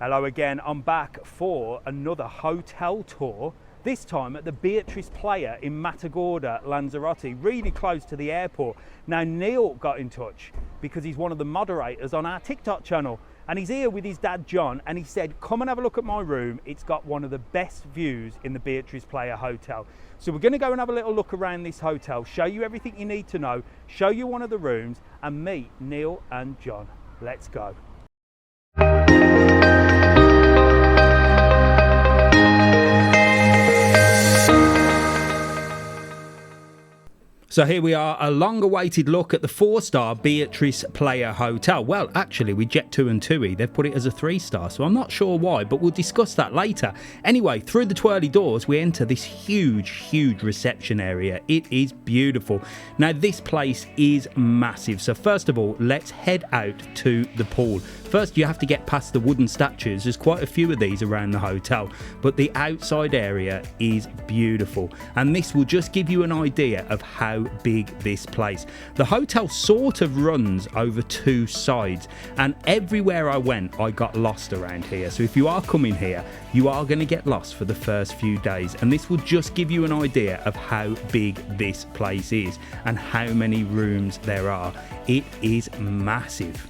Hello again, I'm back for another hotel tour, this time at the Beatriz Playa in Matagorda, Lanzarote, really close to the airport. Now Neale got in touch because he's one of the moderators on our TikTok channel and he's here with his dad John, and he said come and have a look at my room, it's got one of the best views in the Beatriz Playa Hotel. So we're going to go and have a little look around this hotel, show you everything you need to know, show you one of the rooms and meet Neale and John. Let's go. So here we are, a long-awaited look at the 4-star Beatriz Playa Hotel. Well, actually, with Jet2 and TUI, they've put it as a 3-star, so I'm not sure why, but we'll discuss that later. Anyway, through the twirly doors, we enter this huge reception area. It is beautiful. Now, this place is massive. So first of all, let's head out to the pool. First, you have to get past the wooden statues. There's quite a few of these around the hotel, but the outside area is beautiful. And this will just give you an idea of how big this place. The hotel sort of runs over 2 sides, and everywhere I went, I got lost around here. So if you are coming here, you are going to get lost for the first few days. And this will just give you an idea of how big this place is and how many rooms there are. It is massive.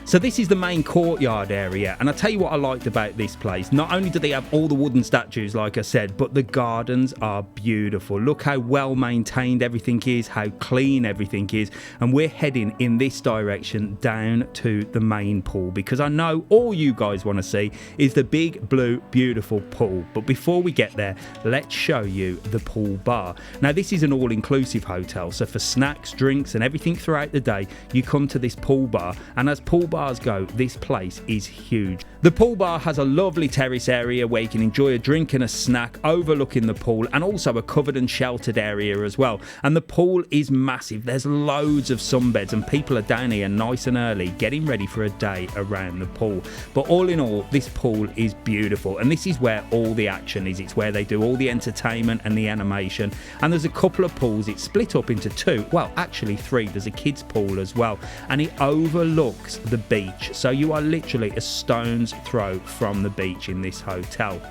So this is the main courtyard area, and I'll tell you what I liked about this place. Not only do they have all the wooden statues, like I said, but the gardens are beautiful. Look how well maintained everything is, how clean everything is, and we're heading in this direction down to the main pool, because I know all you guys want to see is the big, blue, beautiful pool. But before we get there, let's show you the pool bar. Now, this is an all-inclusive hotel, so for snacks, drinks, and everything throughout the day, you come to this pool bar, and as pool bars go, this place is huge. The pool bar has a lovely terrace area where you can enjoy a drink and a snack overlooking the pool, and also a covered and sheltered area as well. And the pool is massive. There's loads of sunbeds and people are down here nice and early getting ready for a day around the pool. But all in all, this pool is beautiful, and this is where all the action is. It's where they do all the entertainment and the animation, and there's a couple of pools. It's split up into 2, well actually 3. There's a kids pool as well, and it overlooks the beach, so you are literally a stone's throw from the beach in this hotel.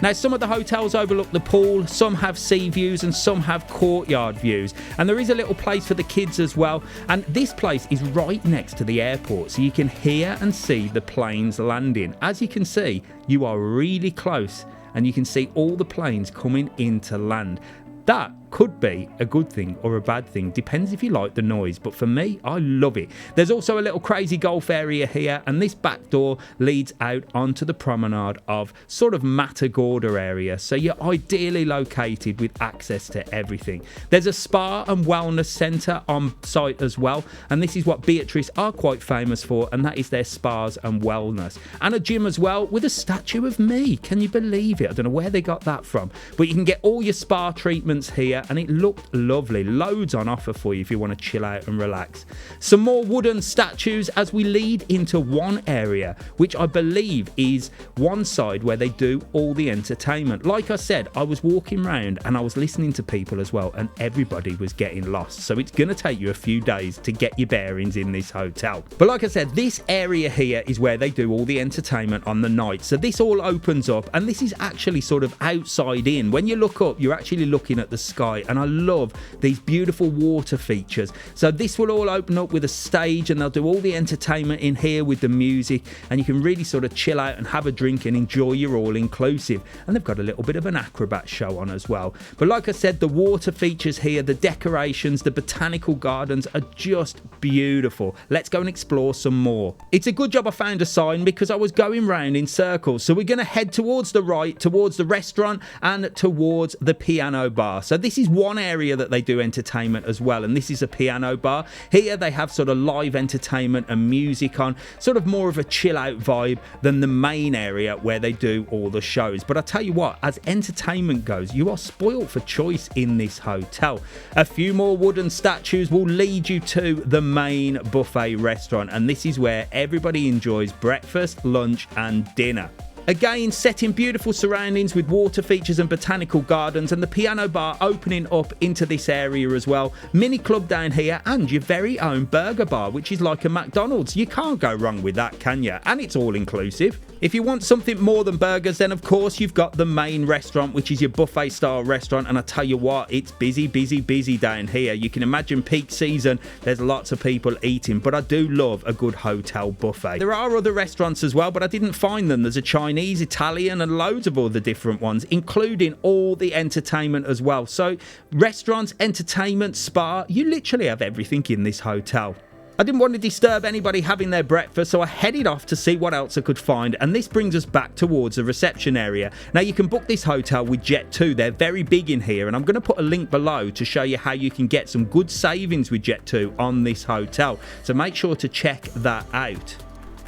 Now, some of the hotels overlook the pool, some have sea views and some have courtyard views, and there is a little place for the kids as well. And this place is right next to the airport, so you can hear and see the planes landing. As you can see, you are really close and you can see all the planes coming into land. That could be a good thing or a bad thing, depends if you like the noise, but for me, I love it. There's also a little crazy golf area here, and this back door leads out onto the promenade of sort of Matagorda area, so you're ideally located with access to everything. There's a spa and wellness centre on site as well, and this is what Beatriz are quite famous for, and that is their spas and wellness. And a gym as well with a statue of me. Can you believe it? I don't know where they got that from, but you can get all your spa treatments here, and it looked lovely. Loads on offer for you if you want to chill out and relax. Some more wooden statues as we lead into one area, which I believe is one side where they do all the entertainment. Like I said, I was walking around and I was listening to people as well, and everybody was getting lost. So it's going to take you a few days to get your bearings in this hotel. But like I said, this area here is where they do all the entertainment on the night. So this all opens up, and this is actually sort of outside in. When you look up, you're actually looking at the sky, and I love these beautiful water features. So this will all open up with a stage, and they'll do all the entertainment in here with the music, and you can really sort of chill out and have a drink and enjoy your all-inclusive. And they've got a little bit of an acrobat show on as well. But like I said, the water features here, the decorations, the botanical gardens are just beautiful. Let's go and explore some more. It's a good job I found a sign, because I was going round in circles. So we're going to head towards the right, towards the restaurant and towards the piano bar. So this is one area that they do entertainment as well, and this is a piano bar. Here they have sort of live entertainment and music on, sort of more of a chill out vibe than the main area where they do all the shows. But I tell you what, as entertainment goes, you are spoiled for choice in this hotel. A few more wooden statues will lead you to the main buffet restaurant, and this is where everybody enjoys breakfast, lunch and dinner. Again, set in beautiful surroundings with water features and botanical gardens, and the piano bar opening up into this area as well. Mini club down here and your very own burger bar, which is like a McDonald's. You can't go wrong with that, can you? And it's all inclusive. If you want something more than burgers, then of course you've got the main restaurant, which is your buffet style restaurant. And I tell you what, it's busy, busy, busy down here. You can imagine peak season, there's lots of people eating, but I do love a good hotel buffet. There are other restaurants as well, but I didn't find them. There's a Chinese, Italian, and loads of other different ones, including all the entertainment as well. So restaurants, entertainment, spa, you literally have everything in this hotel. I didn't want to disturb anybody having their breakfast, so I headed off to see what else I could find, and this brings us back towards the reception area. Now, you can book this hotel with Jet2. They're very big in here, and I'm going to put a link below to show you how you can get some good savings with Jet2 on this hotel, so make sure to check that out.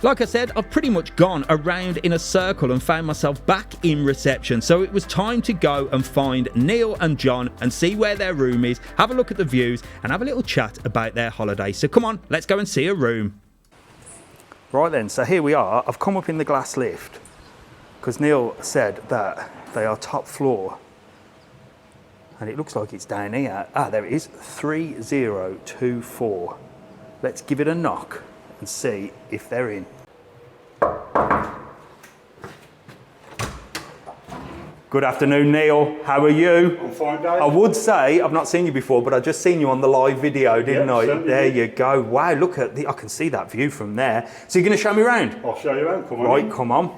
Like I said, I've pretty much gone around in a circle and found myself back in reception, so it was time to go and find Neale and John and see where their room is, have a look at the views and have a little chat about their holiday. So come on, let's go and see a room. Right then, so here we are. I've come up in the glass lift because Neale said that they are top floor and it looks like it's down here. Ah, there it is, 3024. Let's give it a knock and see if they're in. Good afternoon, Neale. How are you? I'm fine, Dave. I would say I've not seen you before, but I just seen you on the live video, didn't I? There you go. Wow, look at I can see that view from there. So you're going to show me around? I'll show you around. Come on. Right, come on.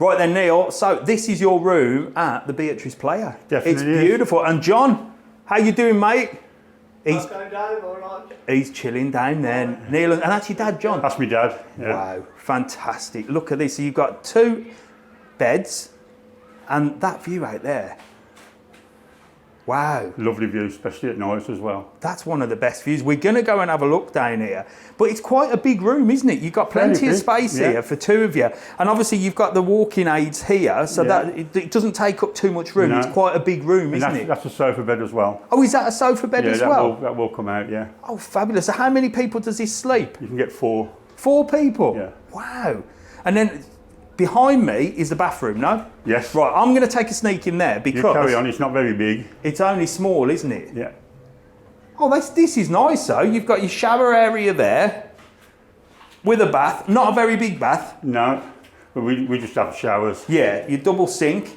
Right then, Neale. So this is your room at the Beatriz Playa. Definitely. It's beautiful. And John, how you doing, mate? He's chilling down there. Neale, and that's your dad, John? That's my dad. Yeah. Wow, fantastic. Look at this. So you've got 2 beds and that view out there. Wow. Lovely view, especially at night as well. That's one of the best views. We're going to go and have a look down here. But it's quite a big room, isn't it? You've got plenty of space here for 2 of you. And obviously you've got the walking aids here, so that it doesn't take up too much room. No. It's quite a big room, isn't it? That's a sofa bed as well. Oh, is that a sofa bed as well? That will come out, yeah. Oh, fabulous. So how many people does this sleep? You can get 4. 4 people? Yeah. Wow. And then behind me is the bathroom, no? Yes. Right, I'm going to take a sneak in there because... You carry on, it's not very big. It's only small, isn't it? Yeah. Oh, this is nice, though. You've got your shower area there with a bath. Not a very big bath. No, but we just have showers. Yeah, your double sink,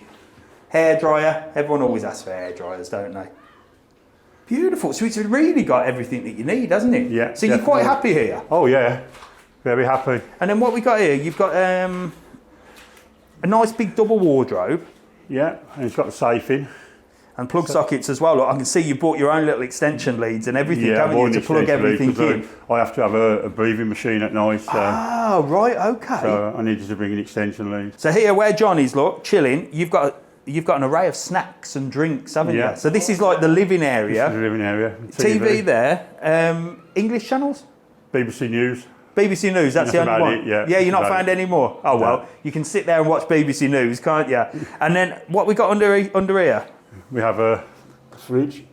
hairdryer. Everyone always asks for hair dryers, don't they? Beautiful. So it's really got everything that you need, hasn't it? Yeah, so definitely. You're quite happy here? Oh, yeah. Very happy. And then what we got here, you've got a nice big double wardrobe. Yeah, and it's got a safe in. And plug sockets as well. Look, I can see you bought your own little extension leads and everything, haven't you, to plug everything in? I have to have a breathing machine at night. So, oh, right, okay. So I needed to bring an extension lead. So here, where John is, look, chilling, you've got an array of snacks and drinks, haven't you? So this is like the living area. This is the living area. TV there. English channels? BBC News. BBC News, that's the only one? Yeah, you're not found any more? Oh, well, you can sit there and watch BBC News, can't you? And then what we got under here? We have a fridge.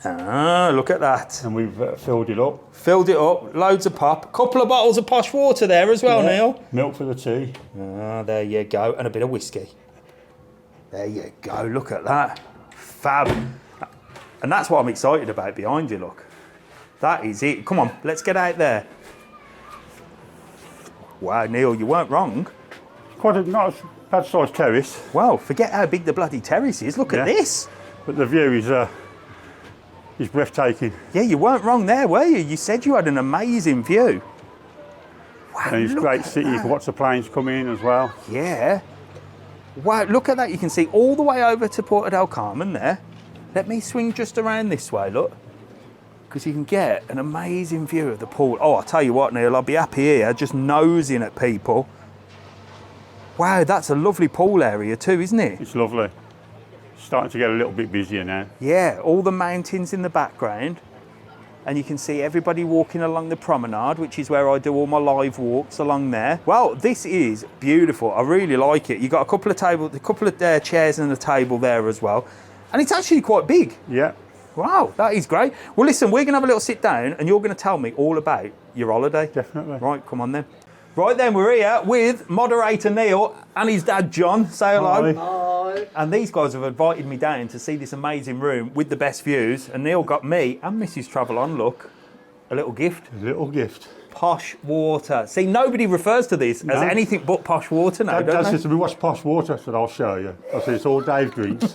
Ah, look at that. And we've filled it up. Filled it up, loads of pop. Couple of bottles of posh water there as well, Neale. Milk for the tea. Ah, there you go. And a bit of whiskey. There you go, look at that. Fab. And that's what I'm excited about behind you, look. That is it. Come on, let's get out there. Wow, Neale, you weren't wrong. Quite a not a bad sized terrace. Well, forget how big the bloody terrace is. Look at this. But the view is breathtaking. Yeah, you weren't wrong there, were you? You said you had an amazing view. Wow, and it's a great city. You can watch the planes come in as well. Yeah. Wow, look at that. You can see all the way over to Porta del Carmen there. Let me swing just around this way, look. Because you can get an amazing view of the pool. Oh, I'll tell you what, Neale, I'll be happy here, just nosing at people. Wow, that's a lovely pool area too, isn't it? It's lovely. It's starting to get a little bit busier now. Yeah, all the mountains in the background. And you can see everybody walking along the promenade, which is where I do all my live walks along there. Well, this is beautiful. I really like it. You've got a couple of chairs and a table there as well. And it's actually quite big. Yeah. Wow, that is great. Well, listen, we're going to have a little sit down and you're going to tell me all about your holiday. Definitely. Right, come on then. Right then, we're here with moderator Neale and his dad John. Say hello. Hi. And these guys have invited me down to see this amazing room with the best views. And Neale got me and Mrs TravelON, look, a little gift. A little gift. Posh water. See, nobody refers to this as anything but posh water now, don't they? Said to me, what's posh water? I said, I'll show you. I said, it's all Dave drinks.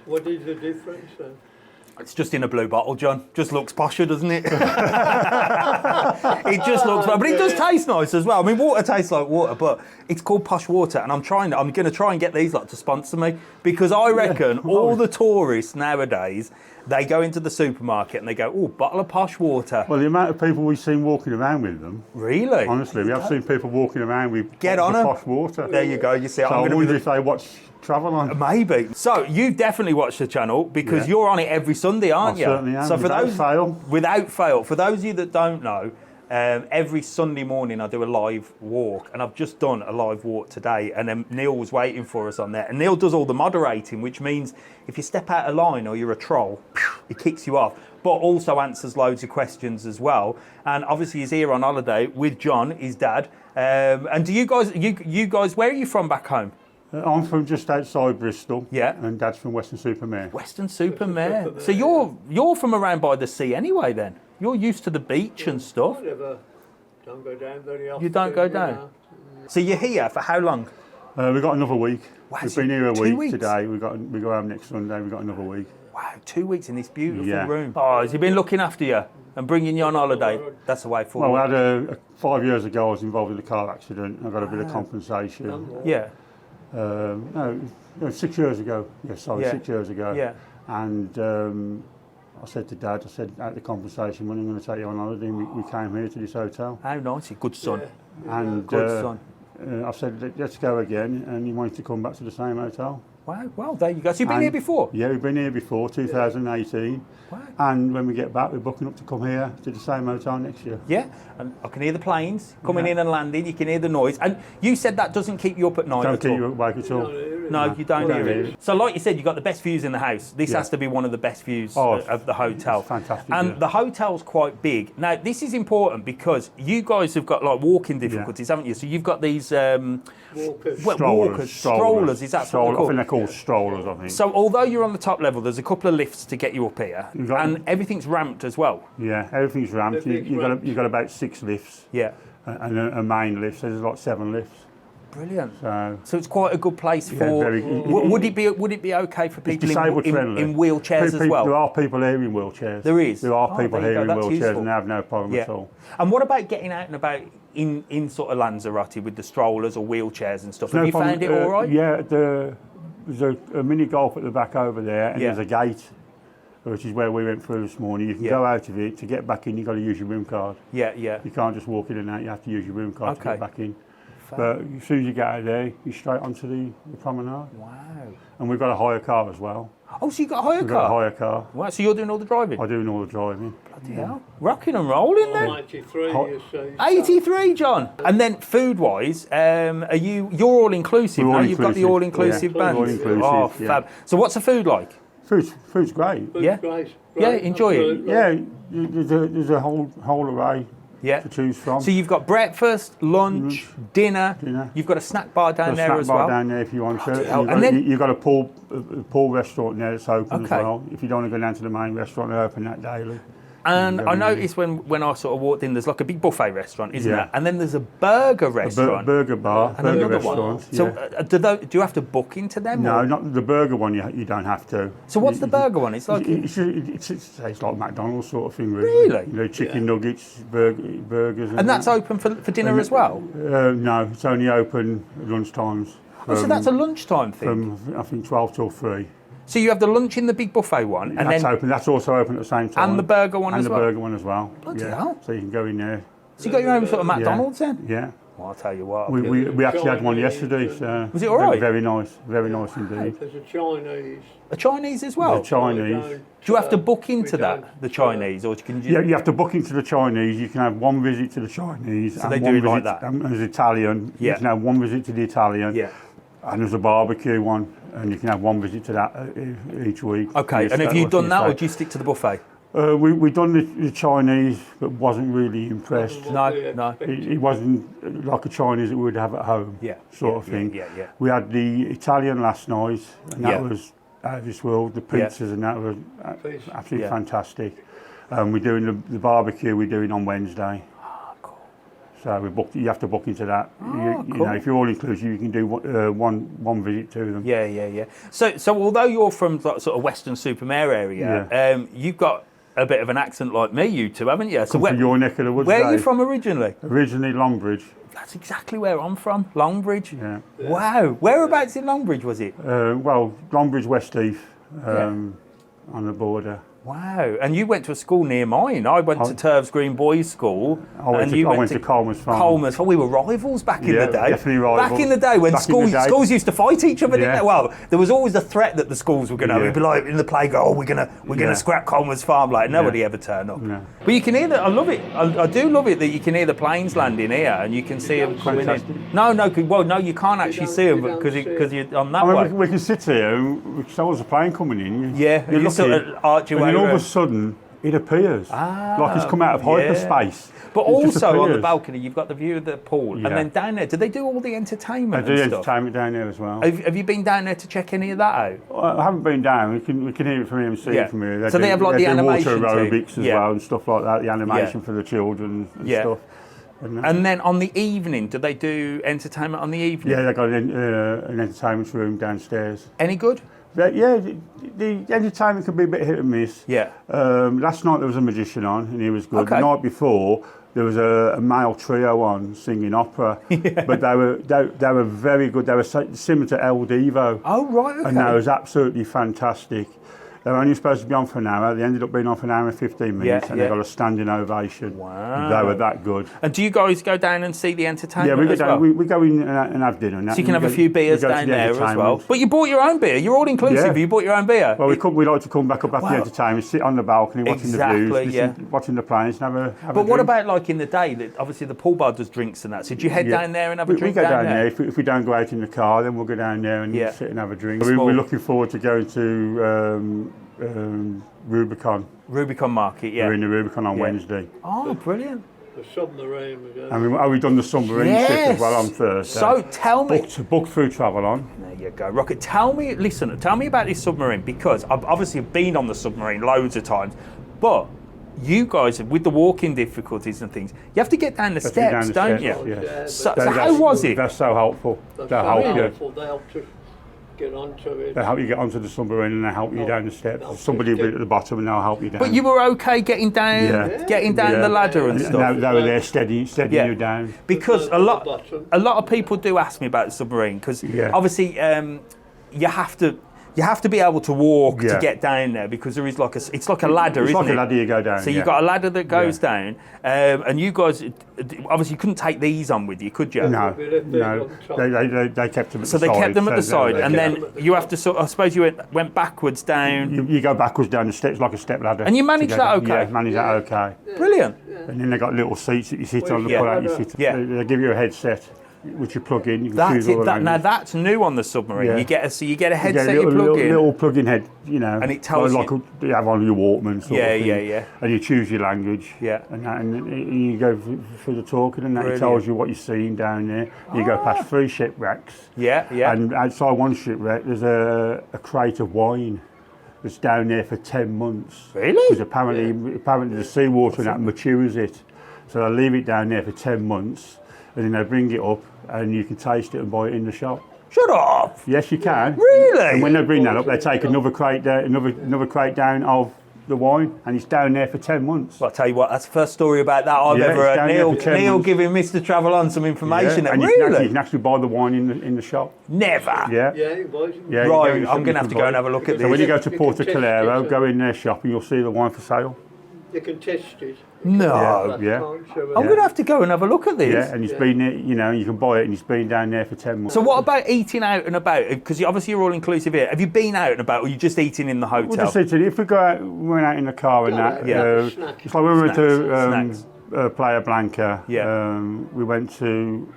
What is the difference then? It's just in a blue bottle, John. Just looks posher, doesn't it? It just looks, but it does taste nice as well. I mean, water tastes like water, but it's called posh water, and I'm going to try and get these lot to sponsor me, because I reckon all the tourists nowadays, they go into the supermarket and they go, oh, bottle of posh water. Well, the amount of people we've seen walking around with them. Really? Honestly, we have seen people walking around with on posh water. There you go. You see, So I wonder if they watch TravelON. Maybe. So you've definitely watched the channel because you're on it every Sunday, aren't you? Certainly am. So Without fail. Without fail. For those of you that don't know, every Sunday morning I do a live walk, and I've just done a live walk today, and then Neale was waiting for us on there. And Neale does all the moderating, which means if you step out of line or you're a troll, he kicks you off, but also answers loads of questions as well. And obviously he's here on holiday with John, his dad. And do you guys, where are you from back home? I'm from just outside Bristol. Yeah. And Dad's from Weston-super-Mare. Weston-super-Mare. So you're from around by the sea anyway then? You're used to the beach and stuff? I never don't go down very often. You don't go down? know. So you're here for how long? We've got another week. Wow, We've so been here a 2 week weeks? today. We go home next Sunday. We've got another week. Wow, 2 weeks in this beautiful Yeah. room. Oh, has he been looking after you and bringing you on holiday? That's the way forward. Well, we had 5 years ago, I was involved in a car accident. I got a bit of compensation. Yeah. No, 6 years ago. Yes, sorry, Yeah. 6 years ago. Yeah. And I said to Dad, I said, at the compensation, when I'm going to take you on holiday, and we came here to this hotel. How nice. Good son. And Good son. I said, let's go again, and he wanted to come back to the same hotel. Wow, well, there you go. So you've been And- here before? Yeah, we've been here before, 2018. Wow. And when we get back, we're booking up to come here to the same hotel next year. Yeah, and I can hear the planes coming in and landing. You can hear the noise. And you said that doesn't keep you up at night Don't at keep all? you awake at all. No, you don't Well, hear no. it. So like you said, you've got the best views in the house. This Yeah. has to be one of the best views Oh, of the hotel. it's fantastic, And yeah. the hotel's quite big. Now, this is important because you guys have got like walking difficulties, haven't you? So you've got these Walkers. strollers, is that what they're I think called? they're called strollers, I think. So although you're on the top level, there's a couple of lifts to get you up here, You've got- and everything's ramped as well. Yeah, everything's ramped. Everything's You've got about 6 lifts Yeah. and a main lift, so there's like 7 lifts. Brilliant. So So it's quite a good place Yeah, for. very- Would it be okay for people disabled in friendly. wheelchairs as There well? are people here in wheelchairs. There is? There are Oh, people there you here go, in that's wheelchairs useful. and they have no problem at all. And what about getting out and about in sort of Lanzarote with the strollers or wheelchairs and stuff? Have you problem. found it all right? Yeah, there's a mini golf at the back over there, and Yeah. there's a gate, which is where we went through this morning. You can Yeah. go out of it. To get back in, you've got to use your room card. Yeah. You can't just walk in and out. You have to use your room card to Okay. get back in. Fair. But as soon as you get out of there, you're straight onto the promenade. Wow. And we've got a hire car as well. Oh, so you got a hire We've got a car? hire car. Wow, so you're doing all the driving? I do all the driving. Bloody hell. Rocking and rolling then. I'm 83, Hot- you see. 83, John. And then food-wise, you're all inclusive. We're now? all You've got the inclusive, all-inclusive yeah. band. All inclusive, Oh, yeah. fab. So what's the food like? Food's great. Food's Yeah. great. Yeah, Great, enjoy it. absolutely. Yeah, there's a whole array Yeah. to choose from. So you've got breakfast, lunch, dinner. Dinner. You've got a snack bar down There's a there snack as bar well. down there if you want to. Bloody hell. You've And got, then- you've got a pool restaurant there that's open as Okay. well. If you don't want to go down to the main restaurant, they're open that daily. And Yeah, I yeah. noticed when I sort of walked in, there's like a big buffet restaurant, isn't Yeah. there? And then there's a burger A restaurant. burger bar, And burger another one. restaurant. So yeah. do you have to book into them? No, or- not the burger one. You don't have to. So what's the burger one? It's like It's like McDonald's sort of thing, really. Really? You know, chicken nuggets, burgers. and that's open for dinner as well. No, it's only open at lunchtimes. Oh, so that's a lunchtime thing. From I think 12 till 3. So you have the lunch in the big buffet one, and That's then open. That's also open at the same time. and the burger one and as the well. burger one as well. Bloody yeah. hell. So you can go in there. So you got your own sort of McDonald's then? Yeah. Well, I'll tell you what. We actually had one yesterday. So Was it all right? Very nice. Very nice indeed. There's a Chinese. A Chinese as well. The Chinese. Do you have to book into We that, don't. the Chinese, or can you? Yeah, you have to book into the Chinese. You can have one visit to the Chinese. So they and do one it like visit, that? As Italian, Yeah. you can have one visit to the Italian. Yeah. And there's a barbecue one, and you can have one visit to that each week. Okay, You and have stay- you done that, or stay. do you stick to the buffet? We done the Chinese, but wasn't really impressed. What we No. expected. It wasn't like a Chinese that we would have at home, Yeah, sort of thing. Yeah. We had the Italian last night, and that Yeah. was out of this world. The pizzas and that were Pizzas. absolutely Yeah. fantastic. We're doing the barbecue. We're doing on Wednesday. Cool. So we booked. You have to book into that. You cool. know, if you're all inclusive, you can do one visit to them. Yeah. So although you're from like, sort of Western Supermare area, you've got a bit of an accent like me, you two, haven't you? So Come from your neck of the woods. where are you Dave. from originally? Originally Longbridge. That's exactly where I'm from, Longbridge. Yeah. Wow. Whereabouts in Longbridge was it? Well, Longbridge West Heath, on the border. Wow. And you went to a school near mine. I went to Turves Green Boys School. I went to Coleman's Farm. Coleman's. Oh, we were rivals back in the day. Definitely rivals. Back in the day when Back in the day. schools used to fight each other, didn't Yeah. they? Well, there was always the threat that the schools were going to. Yeah. It'd be like in the playground, oh, we're gonna scrap Coleman's Farm. Like nobody ever turned up. No. But you can hear that. I love it. I do love it that you can hear the planes landing here and you can see them coming Fantastic. in. No, you can't actually see them because you're on that I way. mean, we can sit here and we can saw the plane coming in. Yeah, you're you sort looking, of arch your and way then all of a around. sudden it appears like it's come out of hyperspace. But It just also on the appears. balcony, you've got the view of the pool, Yeah. and then down there, do they do all the entertainment They do and stuff? entertainment down there as well. Have you been down there to check any of that out? I haven't been down. We can hear it from here and see Yeah. it from here. So they have, like, the do animation water team. aerobics as Yeah. well and stuff like that. The animation for the children and Yeah. stuff. And And then on the evening, do they do entertainment on the evening? yeah, they've got an entertainment room downstairs. Any good? Yeah, the entertainment can be a bit hit and miss. Yeah. Last night there was a magician on and he was good. Okay. The night before there was a male trio on singing opera, but they were very good. They were similar to El Divo, Oh, right, okay. and that was absolutely fantastic. They were only supposed to be on for an hour. They ended up being on for an hour and 15 minutes, and yeah. they got a standing ovation. Wow. They were that good. And do you guys go down and see the entertainment Yeah, we go as down. well? We go in and have dinner. And that, So you can and have we a few go- beers we go to down the there as well. entertainment. But you bought your own beer. You're all inclusive. Yeah. You bought your own beer. Well, we like to come back up after Wow. the entertainment, sit on the balcony, watching Exactly, the views, yeah. watching the planes, and have a But what drink. about like in the day? That obviously the pool bar does drinks and that. So do you head Yeah. down there and have a We drink go down there. there? If we don't go out in the car, then we'll go down there and Yeah. sit and have a drink. Small. We're looking forward to going to Rubicon. Rubicon Market, We're yeah. in the Rubicon on Yeah. Wednesday. Oh, brilliant. The submarine we go. And we've done the submarine trip as well on Thursday. So tell me. Booked through TravelON. There you go, Rocket. Tell me about this submarine, because I've obviously been on the submarine loads of times, but you guys, with the walking difficulties and things, you have to get down the Have to get steps, down don't the you? steps, yeah. So They- how that's- was it? They're so helpful. That's They so help you. helpful. They help to get onto it. They help you get onto the submarine and they help you down the steps. no, There's somebody just at the bottom and they'll help you down. But you were okay getting down, Yeah. getting down Yeah. the ladder and And stuff. they were there steadying Yeah. you down. Because At the bottom. a lot of people do ask me about the submarine, because Yeah. obviously you have to be able to walk to Yeah. get down there, because there is like it's like a ladder, It's isn't like it? a ladder you go down. So yeah. you've got a ladder that goes Yeah. down, and you guys obviously you couldn't take these on with you, could you? No, We left these no. on top. They kept them at So the they side. kept them at the so side, they and kept then them- you have to sort. I suppose you went backwards down. You go backwards down the steps like a step ladder. And you managed to go that down. okay? Yeah, manage that okay. Brilliant. And then they got little seats that you sit on. Yeah. Pull out, you sit. Yeah. They give you a headset which you plug in. You can That's choose all it. the Now languages. that's new on the submarine. Yeah. You get a You get headset a you plug in. little plug-in head, you know, And it tells like you have on your Walkman. Sort Yeah, of thing. yeah. And you choose your language. Yeah. And you go through the talking, and that Brilliant. it tells you what you're seeing down there. You go past 3 shipwrecks. Yeah. And outside one shipwreck, there's a crate of wine that's down there for 10 months. Really? Because apparently the seawater and that matures it. So they leave it down there for 10 months, and then they bring it up, and you can taste it and buy it in the shop. Shut up. Yes, you can. Really? And when they bring that up, they take another crate down, another crate down of the wine, and it's down there for 10 months. Well, I'll tell you what, that's the first story about that I've Yeah, ever it's heard. down there Neale, for 10 Neale months. giving Mr TravelON some information. and Really? you can actually buy the wine in the shop. Never. Yeah. Yeah, it was. Yeah, you Right, go- I'm going to you have can to go buy and it. have a look at So when you this. go to You Porto can test Calero, it. go in their shop and you'll see the wine for sale. You can test it. No. Yeah. I'm going to have to go and have a look at this. Yeah, and it's been there, you know, you can buy it and it's been down there for 10 months. So what about eating out and about? Because obviously you're all inclusive here. Have you been out and about, or are you just eating in the We'll hotel? just say to you, if we go out, we went out in the car and that, Yeah. Snack. it's like when we went Snacks. to Playa Blanca, Yeah. we went to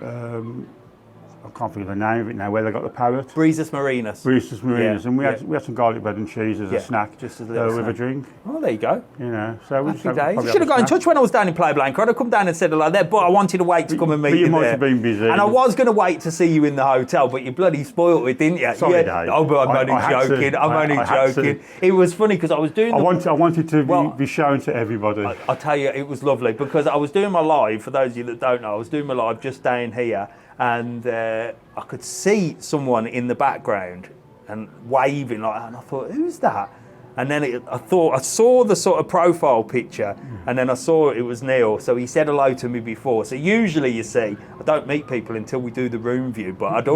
I can't think of the name of it now, where they got the parrot. Breezus Marinus. Breezus Marinus, Yeah, and we had some garlic bread and cheese as a snack, just as a little with a snack. drink. Oh, there you go. You know, so we Happy days. You should have got in touch when I was down in Playa Blanca. I'd have come down and said hello there, but I wanted to wait to come and meet But you you might there. have been busy. And I was going to wait to see you in the hotel, but you bloody spoilt it, didn't you? Sorry, Dave. Oh, but I'm I only had to. joking. I'm I only had to. joking. It was funny because I was doing. I wanted to Well, be shown to everybody. I'll tell you, it was lovely because I was doing my live. For those of you that don't know, I was doing my live just down here, and I could see someone in the background and waving like that, and I thought, who's that? And then I saw the sort of profile picture, and then I saw it was Neale. So he said hello to me before. So usually, you see, I don't meet people until we do the room view. But I'd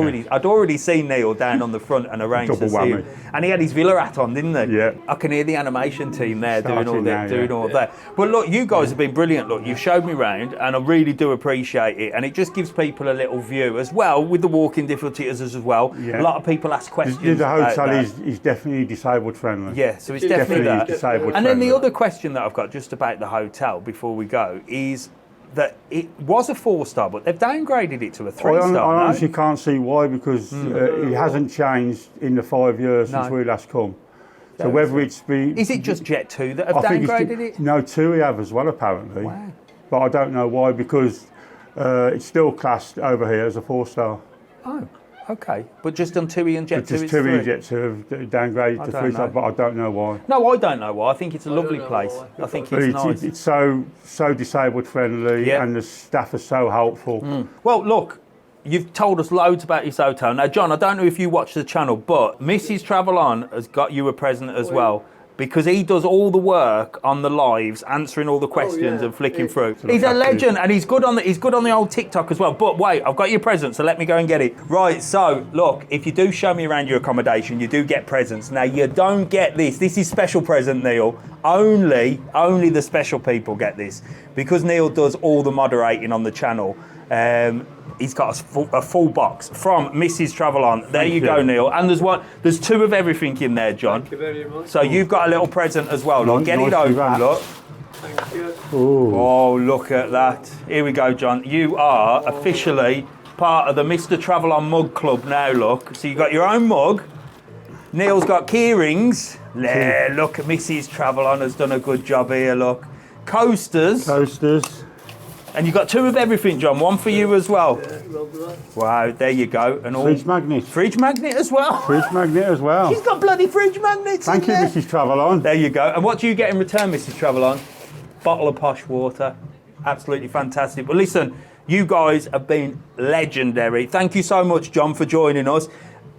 already seen Neale down on the front and arranged to see him. And he had his villa hat on, didn't he? Yeah. I can hear the animation team there Starting doing all now, that. But look, you guys have been brilliant. Look, you've showed me round, and I really do appreciate it. And it just gives people a little view as well with the walking difficulties as well. Yeah. A lot of people ask questions. The hotel about is definitely disabled friendly. yeah, so it's definitely that. Disabled And then friendly. the other question that I've got just about the hotel before we go is that it was a 4-star, but they've downgraded it to a 3-star. I honestly can't see why, because it hasn't changed in the 5 years since we last come. So whether it's been... Is it just Jet2 that have I think downgraded it? No, TUI have as well, apparently. Wow. But I don't know why, because it's still classed over here as a 4-star. Oh, okay. But just on TUI and Jet2 But just it's TUI and 3? Jet2 have downgraded to don't 3-star, know. but I don't know why. No, I don't know why. I think it's a lovely know place. why. I think But it's nice. it's so disabled friendly, Yeah. and the staff are so helpful. Well, look, you've told us loads about this hotel. Now, John, I don't know if you watch the channel, but Mrs TravelON has got you a present as well, because he does all the work on the lives, answering all the questions yeah. and flicking He- through. He's a legend, and he's good on the old TikTok as well. But wait, I've got your present, so let me go and get it. Right, so look, if you do show me around your accommodation, you do get presents. Now, you don't get this. This is special present, Neale. Only the special people get this, because Neale does all the moderating on the channel. He's got a full box from Mrs TravelON. There you go, Neale. And there's 2 of everything in there, John. Thank you very much. So you've got a little present as well. Look, get it Nice with open, that. look. Thank you. Oh, look at that. Here we go, John. You are officially part of the Mr TravelON mug club now, look. So you've got your own mug. Neale's got key rings. There, look, Mrs TravelON has done a good job here, look. Coasters. Coasters. And you've got 2 of everything, John. One for you as well. Lovely. Wow, there you go. And all Fridge magnet. fridge magnet as well. Fridge magnet as well. She's got bloody fridge magnets Thank in you, there. Mrs TravelON. There you go. And what do you get in return, Mrs TravelON? Bottle of posh water. Absolutely fantastic. But listen, you guys have been legendary. Thank you so much, John, for joining us.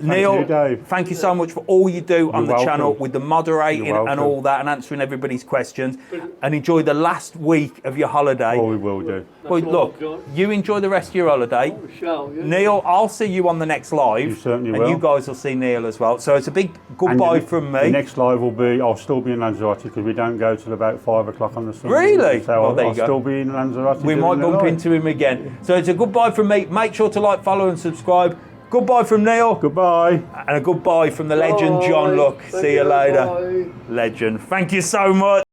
Neale, you, Dave. thank you so much for all you do on the welcome. channel with the moderating You're and welcome. all that, and answering everybody's questions. And enjoy the last week of your holiday. Oh, we will do. But look, you enjoy the rest of your holiday. We shall, yeah. Neale, I'll see you on the next live. You certainly and will. you guys will see Neale as well. So it's a big goodbye And from me. The next live will be, I'll still be in Lanzarote, because we don't go till about 5 o'clock on the Sunday. Really? So Well, I'll, there you I'll go. still be in Lanzarote. We doing might the bump live. into him again. So it's a goodbye from me. Make sure to like, follow and subscribe. Goodbye from Neale. Goodbye. And a goodbye from the legend John. Bye. Look, Thank see you you. later. Bye. Legend. Thank you so much.